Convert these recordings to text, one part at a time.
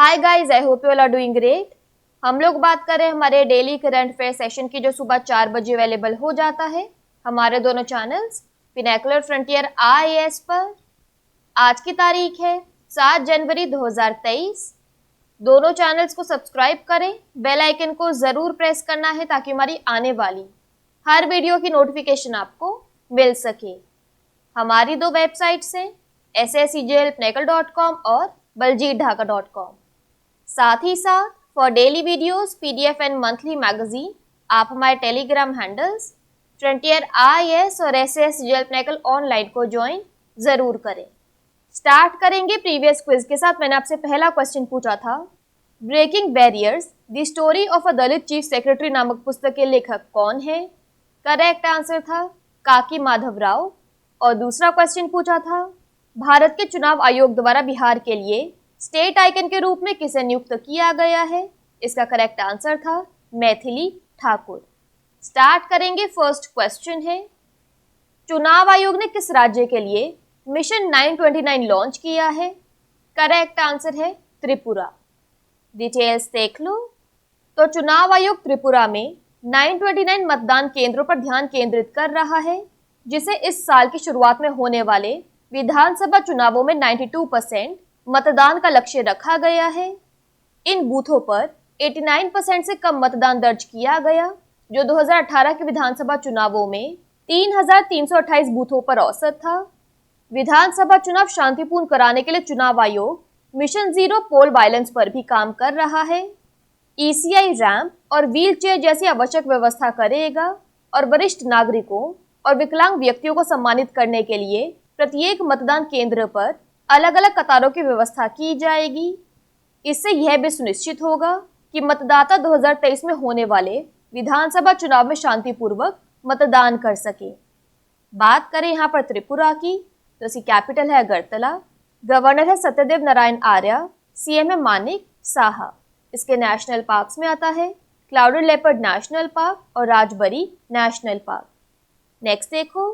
Hi guys, I hope you all are doing great. हम लोग बात करें हमारे डेली करंट अफेयर सेशन की, जो सुबह 4 बजे अवेलेबल हो जाता है हमारे दोनों चैनल्स पिनेकुलर फ्रंटियर IAS पर। आज की तारीख है 7 जनवरी 2023। दोनों चैनल्स को सब्सक्राइब करें, बेल आइकन को जरूर प्रेस करना है ताकि हमारी आने वाली हर वीडियो की नोटिफिकेशन आपको मिल सके। हमारी दो वेबसाइट्स हैं sscjlpnekal.com और baljeetdhaka.com। साथ ही साथ for daily videos, PDF and monthly magazine आप हमारे टेलीग्राम हैंडल्स फ्रंटियर IAS और SSCJLPNEKAL ऑनलाइन को ज्वाइन जरूर करें। स्टार्ट करेंगे प्रीवियस क्विज के साथ। मैंने आपसे पहला क्वेश्चन पूछा था, breaking barriers the story of a Dalit chief secretary नामक पुस्तक के लेखक कौन है? करेक्ट आंसर था काकी माधव राव। और दूसरा क्वेश्चन पूछा था, भारत के चुनाव आयोग द्वारा बिहार के लिए स्टेट आइकन के रूप में किसे नियुक्त किया गया है? इसका करेक्ट आंसर था मैथिली ठाकुर। स्टार्ट करेंगे, फर्स्ट क्वेश्चन है, चुनाव आयोग ने किस राज्य के लिए मिशन 929 लॉन्च किया है? करेक्ट आंसर है त्रिपुरा। डिटेल्स देख लो। तो चुनाव आयोग त्रिपुरा में 929 मतदान केंद्रों पर ध्यान केंद्रित कर रहा है, जिसे इस साल की शुरुआत में होने वाले विधानसभा चुनावों में 92% मतदान का लक्ष्य रखा गया है। इन बूथों पर 89% से कम मतदान दर्ज किया गया, जो 2018 के विधानसभा चुनावों में 3,328 बूथों पर औसत था। विधानसभा चुनाव शांतिपूर्ण कराने के लिए चुनाव आयोग मिशन जीरो पोल वायलेंस पर भी काम कर रहा है। ECI रैंप और व्हील चेयर जैसी आवश्यक व्यवस्था करेगा और वरिष्ठ नागरिकों और विकलांग व्यक्तियों को सम्मानित करने के लिए प्रत्येक मतदान केंद्र पर अलग अलग कतारों की व्यवस्था की जाएगी। इससे यह भी सुनिश्चित होगा कि मतदाता 2023 में होने वाले विधानसभा चुनाव में शांतिपूर्वक मतदान कर सके। बात करें यहाँ पर त्रिपुरा की, तो इसकी कैपिटल है अगरतला, गवर्नर है सत्यदेव नारायण आर्य, CM है मानिक साहा। इसके नेशनल पार्क्स में आता है क्लाउडेड लेपर्ड नेशनल पार्क और राजबरी नेशनल पार्क। नेक्स्ट देखो,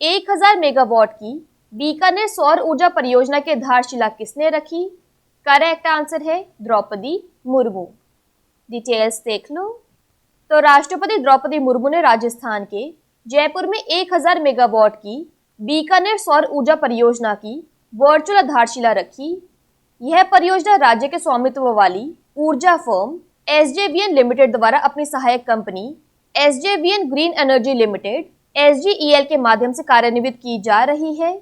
1000 मेगावाट की बीकानेर सौर ऊर्जा परियोजना की आधारशिला किसने रखी? करेक्ट आंसर है द्रौपदी मुर्मू। डिटेल्स देख लो। तो राष्ट्रपति द्रौपदी मुर्मू ने राजस्थान के जयपुर में 1000 मेगावाट की बीकानेर सौर ऊर्जा परियोजना की वर्चुअल आधारशिला रखी। यह परियोजना राज्य के स्वामित्व वाली ऊर्जा फर्म SJVN लिमिटेड द्वारा अपनी सहायक company SJVN green energy limited SGEL के माध्यम से कार्यान्वित की जा रही है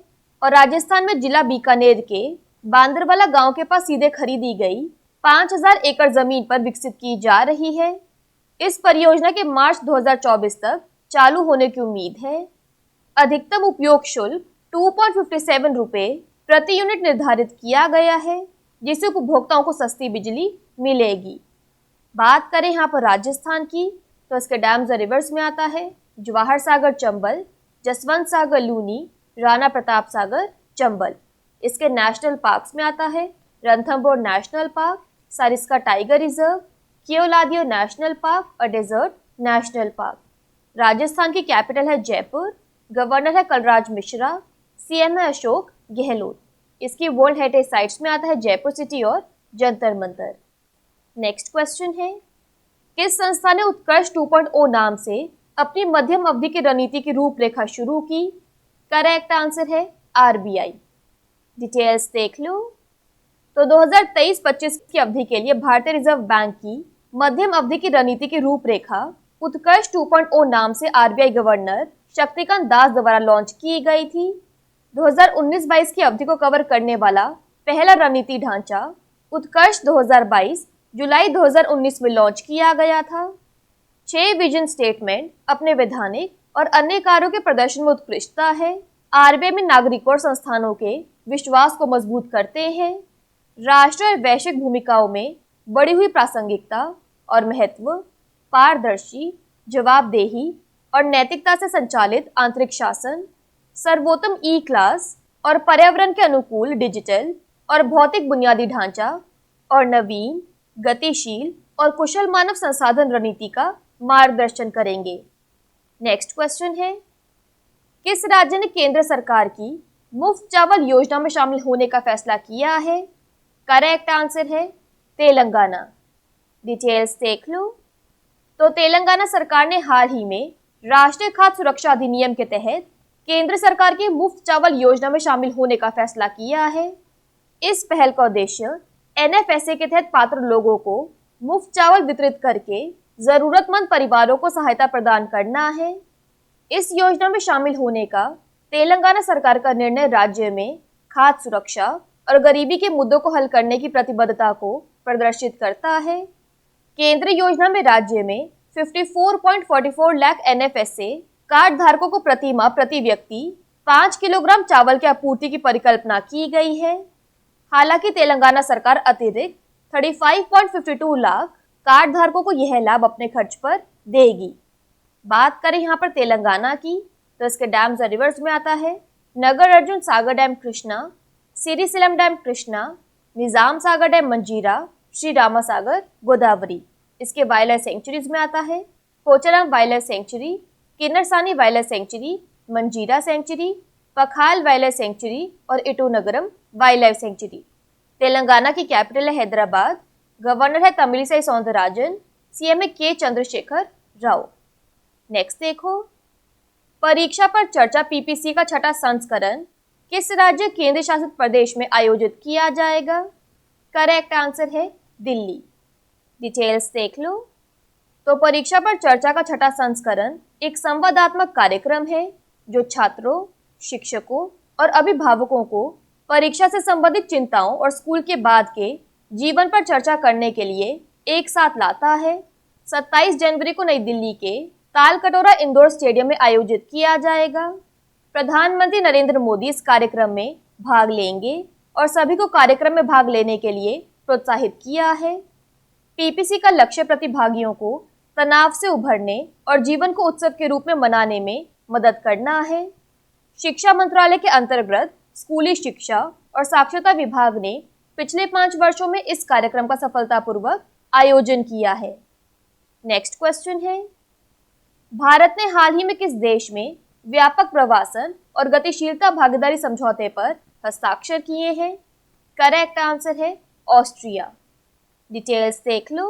और राजस्थान में जिला बीकानेर के बांदरवाला गांव के पास सीधे खरीदी गई 5000 एकड़ जमीन पर विकसित की जा रही है। इस परियोजना के मार्च 2024 तक चालू होने की उम्मीद है। अधिकतम उपयोग शुल्क 2.57 रुपए प्रति यूनिट निर्धारित किया गया है, जिससे उपभोक्ताओं को सस्ती बिजली मिलेगी। बात करें यहाँ पर राजस्थान की, तो इसके डैम्स और रिवर्स में आता है जवाहर सागर चंबल, जसवंत सागर लूनी, राणा प्रताप सागर चंबल। इसके नेशनल पार्क्स में आता है Ranthambore national park, Sariska tiger reserve, Keoladeo national park और डेजर्ट नेशनल पार्क। राजस्थान की कैपिटल है जयपुर, गवर्नर है कलराज मिश्रा, CM है अशोक गहलोत। इसकी वर्ल्ड हेरिटेज साइट्स में आता है जयपुर सिटी और जंतर मंतर। नेक्स्ट क्वेश्चन है, किस संस्था ने उत्कर्ष 2.0 नाम से अपनी मध्यम अवधि की रणनीति की रूपरेखा शुरू की? करेक्ट आंसर है RBI। डिटेल्स देख लो। तो 2023-25 की अवधि के लिए भारतीय रिजर्व बैंक की मध्यम अवधि की रणनीति की रूपरेखा उत्कर्ष 2.0 नाम से RBI गवर्नर शक्तिकांत दास द्वारा लॉन्च की गई थी। 2019-22 की अवधि को कवर करने वाला पहला रणनीति ढांचा उत्कर्ष 2022 जुलाई 2019 में लॉन्च किया गया था। 6 विजन स्टेटमेंट अपने वैधानिक और अन्य कार्यों के प्रदर्शन में उत्कृष्टता है, RBI में नागरिकों और संस्थानों के विश्वास को मजबूत करते हैं, राष्ट्र और वैश्विक भूमिकाओं में बढ़ी हुई प्रासंगिकता और महत्व, पारदर्शी, जवाबदेही और नैतिकता से संचालित आंतरिक शासन, सर्वोत्तम E-क्लास और पर्यावरण के अनुकूल डिजिटल और भौतिक बुनियादी ढांचा और नवीन, गतिशील और कुशल मानव संसाधन रणनीति का मार्गदर्शन करेंगे। नेक्स्ट क्वेश्चन है, किस राज्य ने केंद्र सरकार की मुफ्त चावल योजना में शामिल होने का फैसला किया है? करेक्ट आंसर है तेलंगाना। डिटेल्स देख लो। तो तेलंगाना सरकार ने हाल ही में राष्ट्रीय खाद्य सुरक्षा अधिनियम के तहत केंद्र सरकार की मुफ्त चावल योजना में शामिल होने का फैसला किया है। इस पहल का उद्देश्य एनएफएसए के तहत पात्र लोगों को मुफ्त चावल वितरित करके जरूरतमंद परिवारों को सहायता प्रदान करना है। इस योजना में शामिल होने का तेलंगाना सरकार का निर्णय राज्य में खाद्य सुरक्षा और गरीबी के मुद्दों को हल करने की प्रतिबद्धता को प्रदर्शित करता है। केंद्रीय योजना में राज्य में 54.44 लाख एनएफएसए कार्ड धारकों को प्रति माह प्रति व्यक्ति 5 किलोग्राम चावल की आपूर्ति की परिकल्पना की गई है। हालांकि तेलंगाना सरकार अतिरिक्त 35.52 लाख कार्ड धारकों को यह लाभ अपने खर्च पर देगी। बात करें यहाँ पर तेलंगाना की, तो इसके डैम्स रिवर्स में आता है नगर अर्जुन सागर डैम कृष्णा, सिरिसिलम डैम कृष्णा, निजाम सागर डैम मंजीरा, श्री रामा सागर गोदावरी। इसके वाइल्ड लाइफ सेंचुरीज में आता है Pocharam wild life sanctuary, Kinnerasani wild life sanctuary, मंजीरा सेंचुरी, पखाल वाइल्ड लाइफ सेंचुरी और इटूनगरम वाइल्ड लाइफ सेंचुरी। तेलंगाना की कैपिटल है हैदराबाद। गवर्नर है तमिलिसाई सौंदरराजन। सीएम है के चंद्रशेखर राव। नेक्स्ट देखो, परीक्षा पर चर्चा पीपीसी का छठा संस्करण किस राज्य केंद्र शासित प्रदेश में आयोजित किया जाएगा? करेक्ट आंसर है दिल्ली। डिटेल्स देख लो। तो परीक्षा पर चर्चा का छठा संस्करण एक संवादात्मक कार्यक्रम है जो छात्रों, शिक्षकों और अभिभावकों को परीक्षा से संबंधित चिंताओं और स्कूल के बाद के जीवन पर चर्चा करने के लिए एक साथ लाता है। 27 जनवरी को नई दिल्ली के तालकटोरा इंडोर स्टेडियम में आयोजित किया जाएगा। प्रधानमंत्री नरेंद्र मोदी इस कार्यक्रम में भाग लेंगे और सभी को कार्यक्रम में भाग लेने के लिए प्रोत्साहित किया है। पीपीसी का लक्ष्य प्रतिभागियों को तनाव से उभरने और जीवन को उत्सव के रूप में मनाने में मदद करना है। शिक्षा मंत्रालय के अंतर्गत स्कूली शिक्षा और साक्षरता विभाग ने पिछले 5 वर्षों में इस कार्यक्रम का सफलतापूर्वक आयोजन किया है। नेक्स्ट क्वेश्चन है, भारत ने हाल ही में किस देश में व्यापक प्रवासन और गतिशीलता भागीदारी समझौते पर हस्ताक्षर किए हैं? करेक्ट आंसर है ऑस्ट्रिया। डिटेल्स देख लो।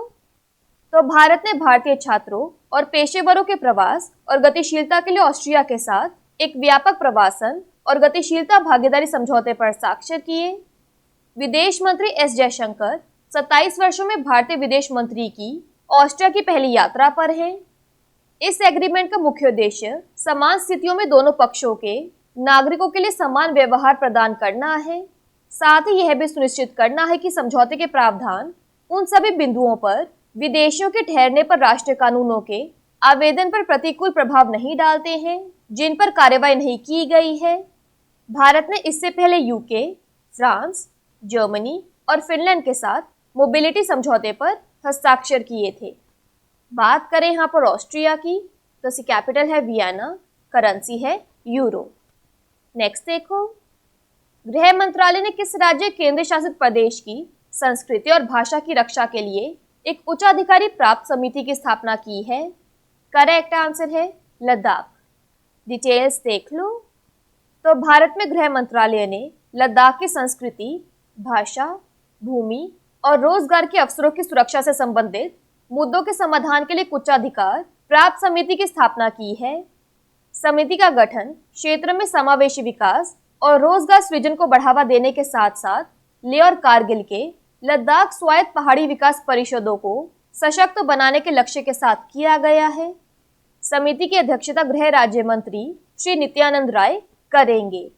तो भारत ने भारतीय छात्रों और पेशेवरों के प्रवास और गतिशीलता के लिए ऑस्ट्रिया के साथ एक व्यापक प्रवासन और गतिशीलता भागीदारी समझौते पर हस्ताक्षर किए। विदेश मंत्री एस जयशंकर 27 वर्षों में भारतीय विदेश मंत्री की ऑस्ट्रिया की पहली यात्रा पर हैं। इस एग्रीमेंट का मुख्य उद्देश्य समान स्थितियों में दोनों पक्षों के नागरिकों के लिए समान व्यवहार प्रदान करना है। साथ ही यह भी सुनिश्चित करना है कि समझौते के प्रावधान उन सभी बिंदुओं पर विदेशियों के ठहरने पर राष्ट्रीय कानूनों के आवेदन पर प्रतिकूल प्रभाव नहीं डालते हैं जिन पर कार्रवाई नहीं की गई है। भारत ने इससे पहले यूके, फ्रांस, जर्मनी और फिनलैंड के साथ मोबिलिटी समझौते पर हस्ताक्षर किए थे। बात करें यहाँ पर ऑस्ट्रिया की, तो इसकी कैपिटल है वियना, करेंसी है यूरो। नेक्स्ट देखो, गृह मंत्रालय ने किस राज्य केंद्र शासित प्रदेश की संस्कृति और भाषा की रक्षा के लिए एक उच्चाधिकारी प्राप्त समिति की स्थापना की है? करेक्ट आंसर है लद्दाख। डिटेल्स देख लो। तो भारत में गृह मंत्रालय ने लद्दाख की संस्कृति, भाषा, भूमि और रोजगार के अवसरों की सुरक्षा से संबंधित मुद्दों के समाधान के लिए उच्चाधिकार प्राप्त समिति की स्थापना की है। समिति का गठन क्षेत्र में समावेशी विकास और रोजगार सृजन को बढ़ावा देने के साथ साथ लेह और कारगिल के लद्दाख स्वायत्त पहाड़ी विकास परिषदों को सशक्त बनाने के लक्ष्य के साथ किया गया है। समिति की अध्यक्षता गृह राज्य मंत्री श्री नित्यानंद राय करेंगे।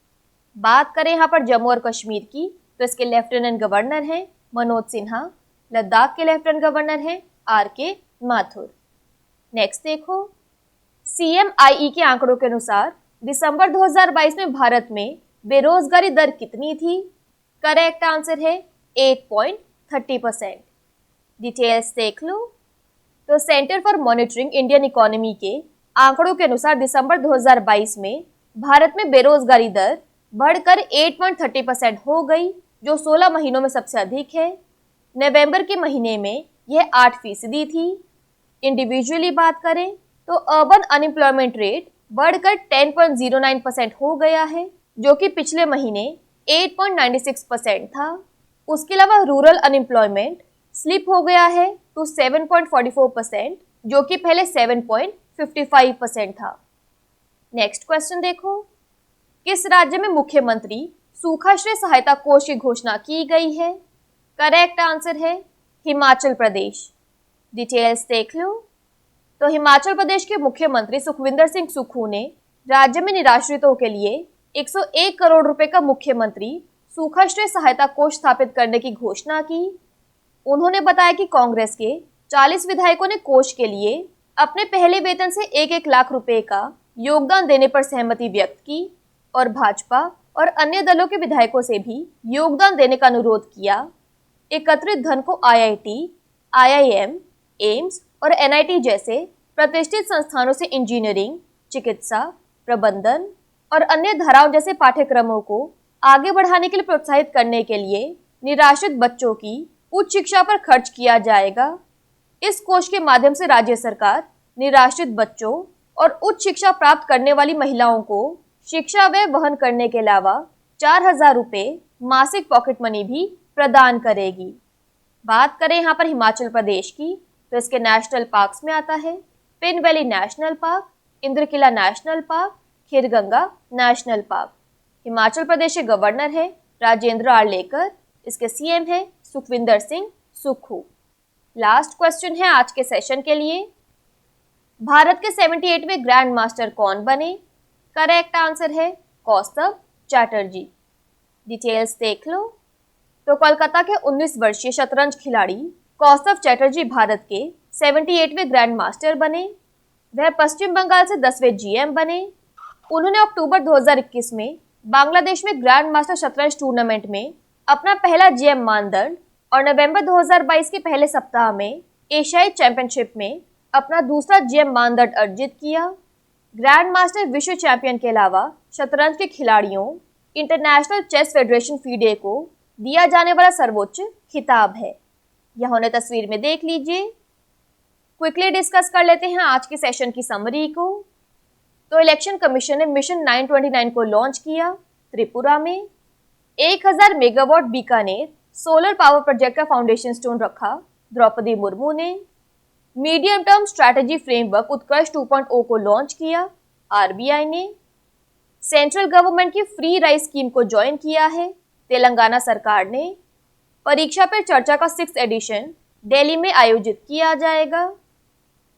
बात करें यहाँ पर जम्मू और कश्मीर की, तो इसके लेफ्टिनेंट गवर्नर हैं मनोज सिन्हा। लद्दाख के लेफ्टिनेंट गवर्नर हैं आर.के. माथुर। नेक्स्ट देखो, CMIE के आंकड़ों के अनुसार दिसंबर 2022 में भारत में बेरोजगारी दर कितनी थी? करेक्ट आंसर है 8.30%। डिटेल्स देख लो। तो centre for monitoring Indian economy के आंकड़ों के अनुसार दिसंबर 2022 में भारत में बेरोजगारी दर बढ़कर 8.30% हो गई, जो 16 महीनों में सबसे अधिक है। नवंबर के महीने में यह 8% थी। इंडिविजुअली बात करें तो अर्बन अनएम्प्लॉयमेंट रेट बढ़कर 10.09% हो गया है, जो कि पिछले महीने 8.96% था। उसके अलावा रूरल अनएम्प्लॉयमेंट स्लिप हो गया है टू 7.44%, जो कि पहले 7.55% था। नेक्स्ट क्वेश्चन देखो, किस राज्य में मुख्यमंत्री सूखाश्रय सहायता कोष की घोषणा की गई है? करेक्ट आंसर है हिमाचल प्रदेश। डिटेल्स देख लो। तो हिमाचल प्रदेश के मुख्यमंत्री सुखविंदर सिंह सुक्खू ने राज्य में निराश्रितों के लिए 101 करोड़ रुपए का मुख्यमंत्री सूखाश्रय सहायता कोष स्थापित करने की घोषणा की। उन्होंने बताया कि कांग्रेस के 40 विधायकों ने कोष के लिए अपने पहले वेतन से 1-1 लाख रुपए का योगदान देने पर सहमति व्यक्त की और भाजपा और अन्य दलों के विधायकों से भी योगदान देने का अनुरोध किया। एकत्रित धन को IIT, IIM, एम्स और NIT जैसे प्रतिष्ठित संस्थानों से इंजीनियरिंग, चिकित्सा, प्रबंधन और अन्य धाराओं जैसे पाठ्यक्रमों को आगे बढ़ाने के लिए प्रोत्साहित करने के लिए निराश्रित बच्चों की उच्च शिक्षा पर खर्च किया जाएगा। इस कोष के माध्यम से राज्य सरकार निराश्रित बच्चों और उच्च शिक्षा प्राप्त करने वाली महिलाओं को शिक्षा व्यय वहन करने के अलावा 4,000 रुपए मासिक पॉकेट मनी भी प्रदान करेगी। बात करें यहाँ पर हिमाचल प्रदेश की, तो इसके नेशनल पार्क्स में आता है Pin valley national park, Indrakila national park, Kheerganga national park. Himachal Pradesh के गवर्नर है राजेंद्र आर्लेकर, इसके CM है सुखविंदर सिंह सुक्खू। लास्ट क्वेश्चन है आज के सेशन के लिए, भारत के 78वें ग्रैंड मास्टर कौन बने? करेक्ट आंसर है कौस्तव चैटर्जी। डिटेल्स देख लो। तो कोलकाता के 19 वर्षीय शतरंज खिलाड़ी कौस्तव चैटर्जी भारत के 78वें ग्रैंड मास्टर बने। वह पश्चिम बंगाल से 10वें GM बने। उन्होंने अक्टूबर 2021 में बांग्लादेश में ग्रैंड मास्टर शतरंज टूर्नामेंट में अपना पहला GM मानदंड और नवंबर 2022 के पहले सप्ताह में एशियाई चैंपियनशिप में अपना दूसरा GM मानदंड अर्जित किया। ग्रैंड मास्टर विश्व चैंपियन के अलावा शतरंज के खिलाड़ियों इंटरनेशनल चेस फेडरेशन FIDE को दिया जाने वाला सर्वोच्च खिताब है। यह उन्हें तस्वीर में देख लीजिए। क्विकली डिस्कस कर लेते हैं आज के सेशन की समरी को। तो इलेक्शन कमीशन ने मिशन 929 को लॉन्च किया त्रिपुरा में। 1000 megawatt Bikaner solar power project का फाउंडेशन स्टोन रखा द्रौपदी मुर्मू ने। मीडियम टर्म स्ट्रैटेजी फ्रेमवर्क उत्कर्ष 2.0 को लॉन्च किया RBI ने। सेंट्रल गवर्नमेंट की फ्री राइस स्कीम को ज्वाइन किया है तेलंगाना सरकार ने। परीक्षा पर चर्चा का 6th एडिशन दिल्ली में आयोजित किया जाएगा।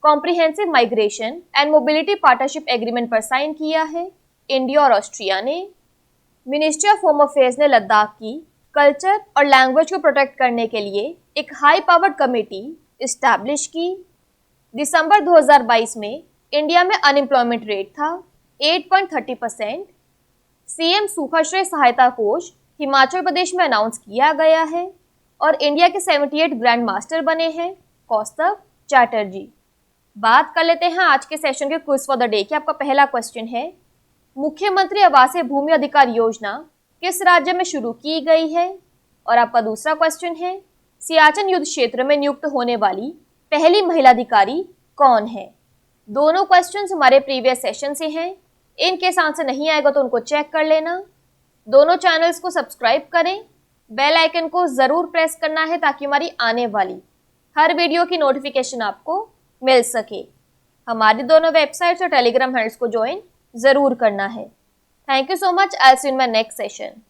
Comprehensive migration and mobility partnership agreement पर साइन किया है इंडिया और ऑस्ट्रिया ने। मिनिस्ट्री ऑफ होम अफेयर्स ने लद्दाख की कल्चर और लैंग्वेज को प्रोटेक्ट करने के लिए एक हाई पावर्ड कमेटी इस्टेब्लिश की। दिसंबर 2022 में इंडिया में अनएम्प्लॉयमेंट रेट था 8.30%। CM सूखाश्रय सहायता कोष हिमाचल प्रदेश में अनाउंस किया गया है और इंडिया के 78 ग्रैंड मास्टर बने हैं कौस्तव चैटर्जी। बात कर लेते हैं आज के सेशन के क्विज फॉर द डे की। आपका पहला क्वेश्चन है, मुख्यमंत्री आवासीय भूमि अधिकार योजना किस राज्य में शुरू की गई है? और आपका दूसरा क्वेश्चन है, सियाचिन युद्ध क्षेत्र में नियुक्त होने वाली पहली महिला अधिकारी कौन है? दोनों क्वेश्चंस हमारे प्रीवियस सेशन से हैं। इनकेस आंसर नहीं आएगा तो उनको चेक कर लेना। दोनों चैनल्स को सब्सक्राइब करें, बेल आइकन को जरूर प्रेस करना है ताकि हमारी आने वाली हर वीडियो की नोटिफिकेशन आपको मिल सके। हमारी दोनों वेबसाइट्स और टेलीग्राम हैंडल्स को ज्वाइन जरूर करना है। Thank you so much. I will see you in my next session.